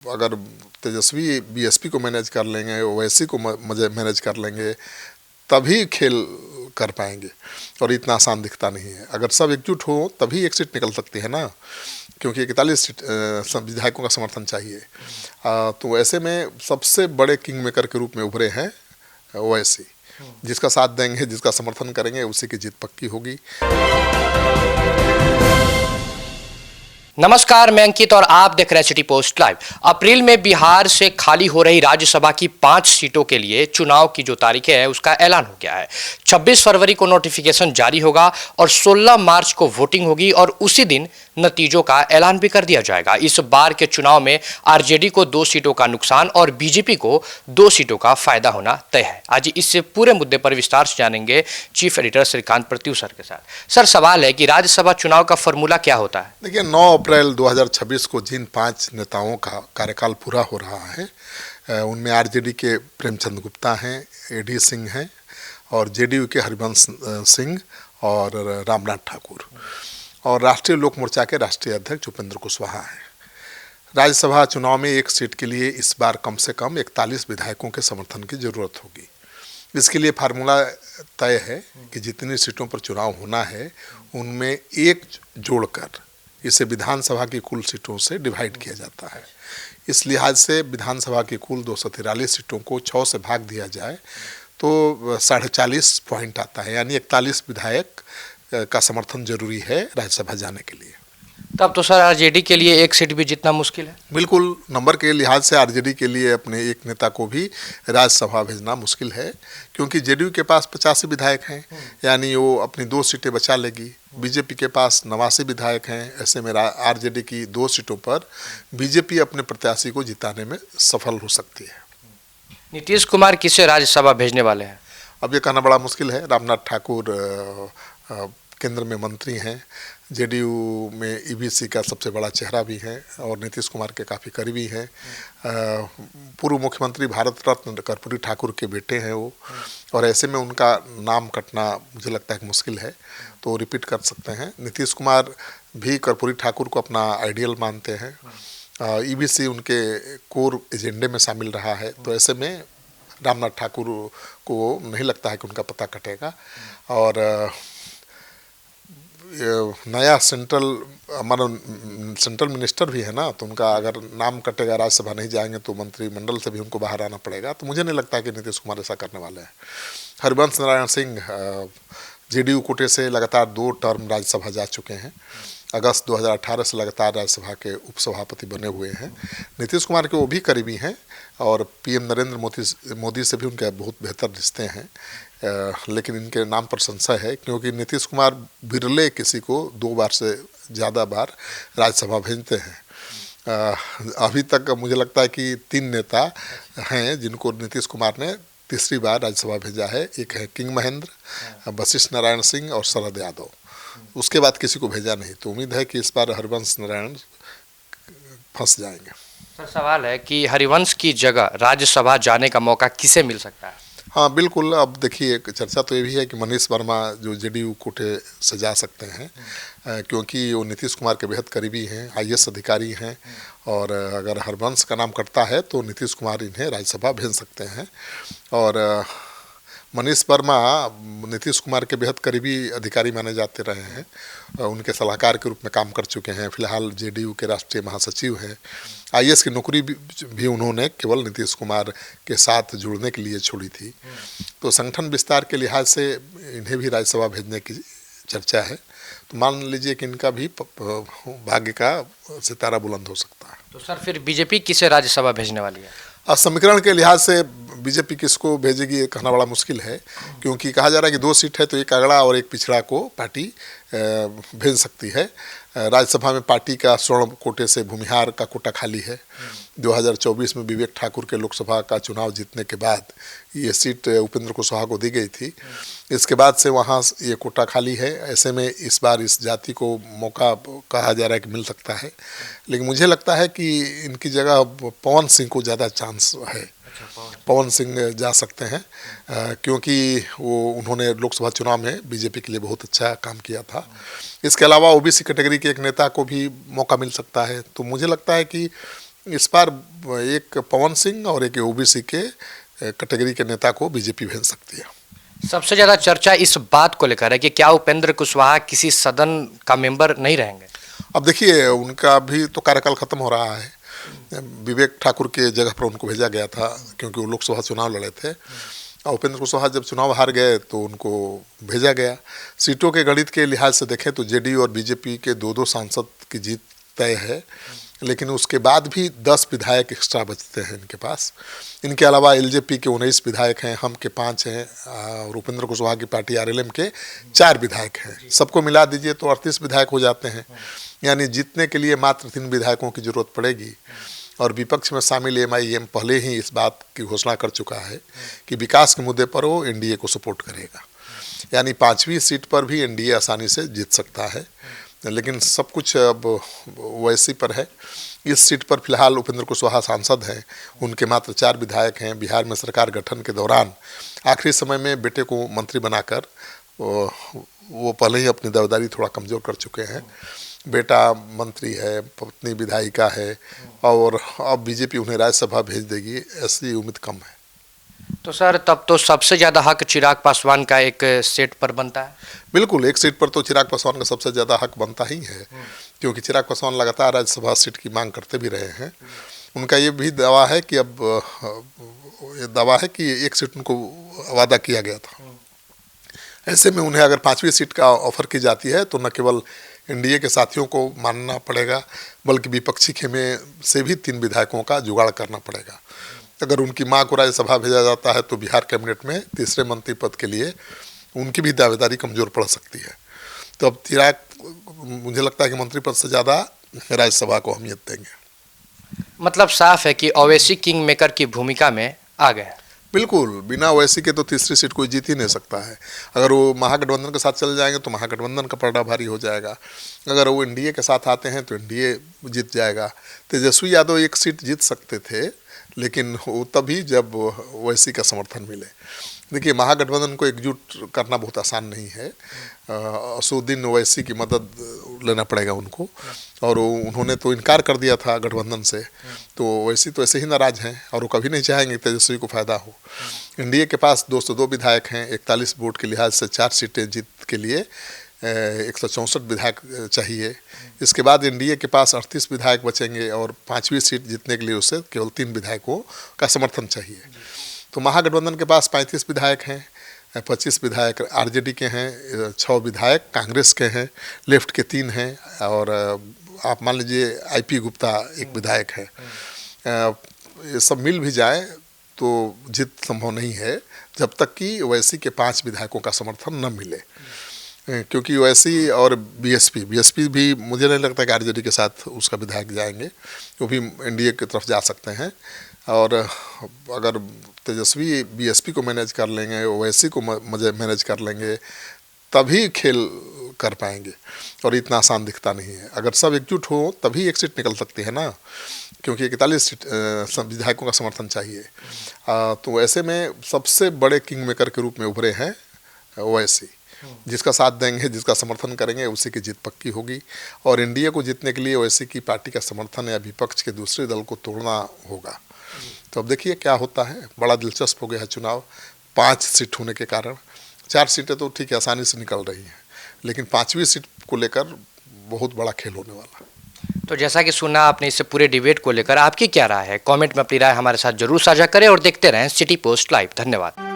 अगर तेजस्वी बीएसपी को मैनेज कर लेंगे, ओवैसी को मैनेज कर लेंगे, तभी खेल कर पाएंगे। और इतना आसान दिखता नहीं है। अगर सब एकजुट हो तभी एक सीट निकल सकती है ना, क्योंकि 41 सीट विधायकों का समर्थन चाहिए। तो ऐसे में सबसे बड़े किंग मेकर के रूप में उभरे हैं ओवैसी। जिसका साथ देंगे, जिसका समर्थन करेंगे, उसी की जीत पक्की होगी। नमस्कार, मैं अंकित और आप देख रहे हैं सिटी पोस्ट लाइव। अप्रैल में बिहार से खाली हो रही राज्यसभा की 5 सीटों के लिए चुनाव की जो तारीखें है उसका ऐलान हो गया है। 26 फरवरी को नोटिफिकेशन जारी होगा और 16 मार्च को वोटिंग होगी और उसी दिन नतीजों का ऐलान भी कर दिया जाएगा। इस बार के चुनाव में आरजेडी को 2 सीटों का नुकसान और बीजेपी को 2 सीटों का फायदा होना तय है। आज इस पूरे मुद्दे पर विस्तार से जानेंगे चीफ एडिटर श्रीकांत प्रत्यु सर के साथ। सर, सवाल है कि राज्यसभा चुनाव का फॉर्मूला क्या होता है? देखिए, 9 अप्रैल 2026 को जिन 5 नेताओं का कार्यकाल पूरा हो रहा है, उनमें आरजेडी के प्रेमचंद गुप्ता हैं, एडी सिंह हैं, और जेडीयू के हरिवंश सिंह और रामनाथ ठाकुर, और राष्ट्रीय लोक मोर्चा के राष्ट्रीय अध्यक्ष उपेंद्र कुशवाहा हैं। राज्यसभा चुनाव में एक सीट के लिए इस बार कम से कम 41 विधायकों के समर्थन की जरूरत होगी। इसके लिए फार्मूला तय है कि जितनी सीटों पर चुनाव होना है उनमें एक जोड़कर इसे विधानसभा की कुल सीटों से डिवाइड किया जाता है। इस लिहाज से विधानसभा की कुल 243 सीटों को 6 से भाग दिया जाए तो 40.5 पॉइंट आता है, यानी 41 विधायक का समर्थन जरूरी है राज्यसभा जाने के लिए। तब तो सर आरजेडी के लिए एक सीट भी जितना मुश्किल है। बिल्कुल, नंबर के लिहाज से आरजेडी के लिए अपने एक नेता को भी राज्यसभा भेजना मुश्किल है, क्योंकि जेडीयू के पास 85 विधायक हैं, यानी वो अपनी 2 सीटें बचा लेगी। बीजेपी के पास 89 विधायक हैं। ऐसे में आरजेडी की 2 सीटों पर बीजेपी अपने प्रत्याशी को जिताने में सफल हो सकती है। नीतीश कुमार किसे राज्यसभा भेजने वाले हैं? अब ये कहना बड़ा मुश्किल है। रामनाथ ठाकुर केंद्र में मंत्री हैं, जेडीयू में ईबीसी का सबसे बड़ा चेहरा भी है और नीतीश कुमार के काफ़ी करीबी हैं। पूर्व मुख्यमंत्री भारत रत्न कर्पूरी ठाकुर के बेटे हैं वो, और ऐसे में उनका नाम कटना मुझे लगता है कि मुश्किल है, तो रिपीट कर सकते हैं। नीतीश कुमार भी कर्पूरी ठाकुर को अपना आइडियल मानते हैं। ईबीसी उनके कोर एजेंडे में शामिल रहा है, तो ऐसे में रामनाथ ठाकुर को नहीं लगता है कि उनका पता कटेगा। और नया सेंट्रल मिनिस्टर भी है ना, तो उनका अगर नाम कटेगा, राज्यसभा नहीं जाएंगे तो मंत्रिमंडल से भी उनको बाहर आना पड़ेगा। तो मुझे नहीं लगता कि नीतीश कुमार ऐसा करने वाले हैं। हरिवंश नारायण सिंह जेडीयू कोटे से लगातार 2 टर्म राज्यसभा जा चुके हैं। अगस्त 2018 से लगातार राज्यसभा के उपसभापति बने हुए हैं। नीतीश कुमार के वो भी करीबी हैं और पीएम नरेंद्र मोदी से भी उनके बहुत बेहतर रिश्ते हैं, लेकिन इनके नाम पर संशय है, क्योंकि नीतीश कुमार बिरले किसी को 2 बार से ज़्यादा बार राज्यसभा भेजते हैं। अभी तक मुझे लगता है कि 3 नेता हैं जिनको नीतीश कुमार ने तीसरी बार राज्यसभा भेजा है। एक है किंग महेंद्र, वशिष्ठ नारायण सिंह और शरद यादव। उसके बाद किसी को भेजा नहीं, तो उम्मीद है कि इस बार हरिवंश नारायण फंस जाएंगे। सर, सवाल है कि हरिवंश की जगह राज्यसभा जाने का मौका किसे मिल सकता है? हाँ बिल्कुल, अब देखिए चर्चा तो ये भी है कि मनीष वर्मा जो जेडीयू कोटे से जा सकते हैं, क्योंकि वो नीतीश कुमार के बेहद करीबी हैं, आईएएस अधिकारी हैं, और अगर हरिवंश का नाम कटता है तो नीतीश कुमार इन्हें राज्यसभा भेज सकते हैं। और मनीष वर्मा नीतीश कुमार के बेहद करीबी अधिकारी माने जाते रहे हैं, उनके सलाहकार के रूप में काम कर चुके हैं। फिलहाल जेडीयू के राष्ट्रीय महासचिव हैं। आईएएस की नौकरी भी उन्होंने केवल नीतीश कुमार के साथ जुड़ने के लिए छोड़ी थी। तो संगठन विस्तार के लिहाज से इन्हें भी राज्यसभा भेजने की चर्चा है। तो मान लीजिए कि इनका भी भाग्य का सितारा बुलंद हो सकता है। तो सर फिर बीजेपी किसे राज्यसभा भेजने वाली है? समीकरण के लिहाज से बीजेपी किसको भेजेगी ये कहना बड़ा मुश्किल है, क्योंकि कहा जा रहा है कि 2 सीट है तो एक अगड़ा और एक पिछड़ा को पार्टी भेज सकती है। राज्यसभा में पार्टी का स्वर्ण कोटे से भूमिहार का कोटा खाली है। 2024 में विवेक ठाकुर के लोकसभा का चुनाव जीतने के बाद ये सीट उपेंद्र कुशवाहा को दी गई थी। इसके बाद से वहाँ ये कोटा खाली है। ऐसे में इस बार इस जाति को मौका कहा जा रहा है कि मिल सकता है, लेकिन मुझे लगता है कि इनकी जगह पवन सिंह को ज़्यादा चांस है। पवन सिंह जा सकते हैं, क्योंकि उन्होंने लोकसभा चुनाव में बीजेपी के लिए बहुत अच्छा काम किया था। इसके अलावा ओबीसी कैटेगरी के एक नेता को भी मौका मिल सकता है। तो मुझे लगता है कि इस बार एक पवन सिंह और एक ओबीसी के कैटेगरी के नेता को बीजेपी भेज सकती है। सबसे ज्यादा चर्चा इस बात को लेकर है कि क्या उपेंद्र कुशवाहा किसी सदन का मेंबर नहीं रहेंगे। अब देखिए, उनका भी तो कार्यकाल खत्म हो रहा है। विवेक ठाकुर के जगह पर उनको भेजा गया था क्योंकि वो लोकसभा चुनाव लड़े थे, और उपेंद्र कुशवाहा जब चुनाव हार गए तो उनको भेजा गया। सीटों के गणित के लिहाज से देखें तो जेडीयू और बीजेपी के दो सांसद की जीत तय है, लेकिन उसके बाद भी 10 विधायक एक्स्ट्रा बचते हैं इनके पास। इनके अलावा एलजेपी के 19 विधायक हैं, हम के 5 हैं, और उपेंद्र कुशवाहा की पार्टी आरएलएम के 4 विधायक हैं। सबको मिला दीजिए तो 38 विधायक हो जाते हैं। यानी जीतने के लिए मात्र 3 विधायकों की जरूरत पड़ेगी। और विपक्ष में शामिल एमआईएम पहले ही इस बात की घोषणा कर चुका है कि विकास के मुद्दे पर वो एनडीए को सपोर्ट करेगा। यानी 5वीं सीट पर भी एनडीए आसानी से जीत सकता है, लेकिन सब कुछ अब ओवैसी पर है। इस सीट पर फिलहाल उपेंद्र कुशवाहा सांसद हैं, उनके मात्र 4 विधायक हैं। बिहार में सरकार गठन के दौरान आखिरी समय में बेटे को मंत्री बनाकर वो पहले ही अपनी दावेदारी थोड़ा कमज़ोर कर चुके हैं। बेटा मंत्री है, पत्नी विधायिका है, और अब बीजेपी उन्हें राज्यसभा भेज देगी, ऐसी उम्मीद कम है। तो सर, तब तो सबसे ज़्यादा हक चिराग पासवान का एक सीट पर बनता है। बिल्कुल, एक सीट पर तो चिराग पासवान का सबसे ज़्यादा हक बनता ही है, क्योंकि चिराग पासवान लगातार राज्यसभा सीट की मांग करते भी रहे हैं। उनका ये भी दावा है कि एक सीट उनको वादा किया गया था। ऐसे में उन्हें अगर 5वीं सीट का ऑफर की जाती है तो न केवल एनडीए के साथियों को मानना पड़ेगा, बल्कि विपक्षी खेमे से भी 3 विधायकों का जुगाड़ करना पड़ेगा। अगर उनकी मां को राज्यसभा भेजा जाता है तो बिहार कैबिनेट में तीसरे मंत्री पद के लिए उनकी भी दावेदारी कमज़ोर पड़ सकती है। तो अब चिराग, मुझे लगता है कि मंत्री पद से ज़्यादा राज्यसभा को अहमियत देंगे। मतलब साफ है कि ओवैसी किंग मेकर की भूमिका में आ गए। बिल्कुल, बिना ओवैसी के तो तीसरी सीट कोई जीत ही नहीं सकता है। अगर वो महागठबंधन के साथ चले जाएंगे तो महागठबंधन का पलड़ा भारी हो जाएगा। अगर वो एनडीए के साथ आते हैं तो एनडीए जीत जाएगा। तेजस्वी यादव एक सीट जीत सकते थे, लेकिन वो तभी जब ओवैसी का समर्थन मिले। देखिए, महागठबंधन को एकजुट करना बहुत आसान नहीं है। असदुद्दीन ओवैसी की मदद लेना पड़ेगा उनको, और उन्होंने तो इनकार कर दिया था गठबंधन से। तो ओवैसी तो ऐसे ही नाराज़ हैं और वो कभी नहीं चाहेंगे तेजस्वी को फ़ायदा हो। एनडीए के पास 202 विधायक हैं, 41 वोट के लिहाज से 4 सीटें जीत के लिए 164 विधायक चाहिए। इसके बाद एनडीए के पास 38 विधायक बचेंगे और 5वीं सीट जीतने के लिए उसे केवल 3 विधायकों का समर्थन चाहिए। तो महागठबंधन के पास 35 विधायक हैं, 25 विधायक आरजेडी के हैं, 6 विधायक कांग्रेस के हैं, लेफ्ट के 3 हैं, और आप मान लीजिए आईपी गुप्ता एक विधायक है। ये सब मिल भी जाए तो जीत संभव नहीं है जब तक कि ओवैसी के 5 विधायकों का समर्थन न मिले, क्योंकि ओवैसी और बीएसपी भी मुझे नहीं लगता कि आरजेडी के साथ उसका विधायक जाएंगे, वो भी एनडीए की तरफ जा सकते हैं। और अगर तेजस्वी बीएसपी को मैनेज कर लेंगे, ओवैसी को मैनेज कर लेंगे, तभी खेल कर पाएंगे, और इतना आसान दिखता नहीं है। अगर सब एकजुट हो तभी एक सीट निकल सकती है ना, क्योंकि 41 विधायकों का समर्थन चाहिए। तो ऐसे में सबसे बड़े किंग मेकर के रूप में उभरे हैं ओवैसी। जिसका साथ देंगे, जिसका समर्थन करेंगे, उसी की जीत पक्की होगी। और एनडीए को जीतने के लिए ओवैसी की पार्टी का समर्थन या विपक्ष के दूसरे दल को तोड़ना होगा। तो अब देखिए क्या होता है। बड़ा दिलचस्प हो गया है चुनाव। 5 सीट होने के कारण 4 सीटें तो ठीक है आसानी से निकल रही हैं, लेकिन 5वीं सीट को लेकर बहुत बड़ा खेल होने वाला है। तो जैसा कि सुना आपने इससे पूरे डिबेट को लेकर, आपकी क्या राय है? कमेंट में अपनी राय हमारे साथ जरूर साझा करें और देखते रहें सिटी पोस्ट लाइव। धन्यवाद।